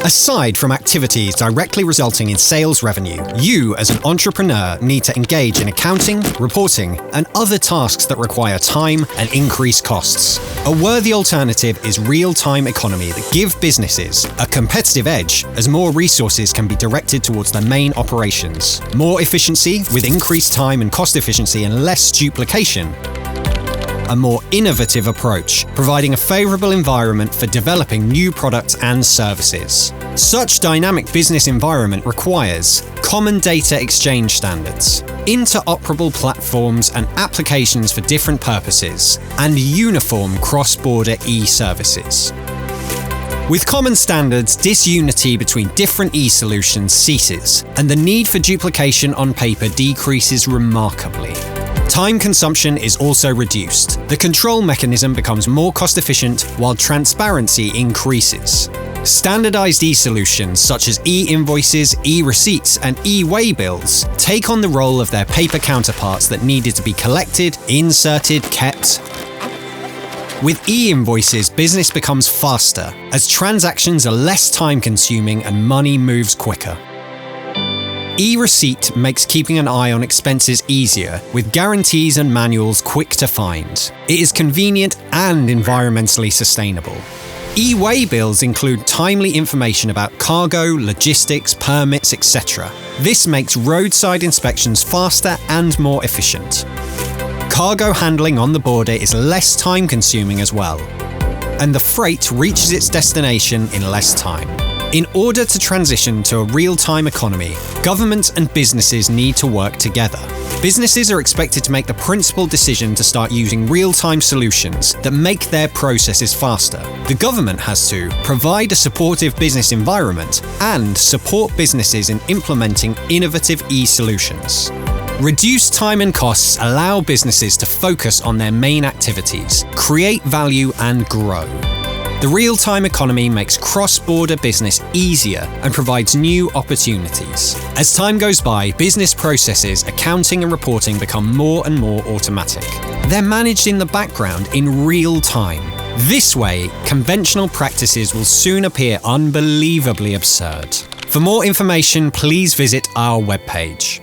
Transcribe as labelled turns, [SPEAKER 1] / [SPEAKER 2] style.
[SPEAKER 1] Aside from activities directly resulting in sales revenue, you as an entrepreneur need to engage in accounting, reporting, and other tasks that require time and increase costs. A worthy alternative is real-time economy that give businesses a competitive edge as more resources can be directed towards their main operations. More efficiency with increased time and cost efficiency and less duplication. A more innovative approach, providing a favorable environment for developing new products and services. Such dynamic business environment requires common data exchange standards, interoperable platforms and applications for different purposes, and uniform cross-border e-services. With common standards, disunity between different e-solutions ceases, and the need for duplication on paper decreases remarkably. Time consumption is also reduced. The control mechanism becomes more cost-efficient while transparency increases. Standardized e-solutions such as e-invoices, e-receipts, and e-waybills take on the role of their paper counterparts that needed to be collected, inserted, kept. With e-invoices, business becomes faster, as transactions are less time-consuming and money moves quicker. E-receipt makes keeping an eye on expenses easier, with guarantees and manuals quick to find. It is convenient and environmentally sustainable. E-waybills include timely information about cargo, logistics, permits, etc. This makes roadside inspections faster and more efficient. Cargo handling on the border is less time-consuming as well, and the freight reaches its destination in less time. In order to transition to a real-time economy, governments and businesses need to work together. Businesses are expected to make the principal decision to start using real-time solutions that make their processes faster. The government has to provide a supportive business environment and support businesses in implementing innovative e-solutions. Reduced time and costs allow businesses to focus on their main activities, create value, and grow. The real-time economy makes cross-border business easier and provides new opportunities. As time goes by, business processes, accounting and reporting become more and more automatic. They're managed in the background in real time. This way, conventional practices will soon appear unbelievably absurd. For more information, please visit our webpage.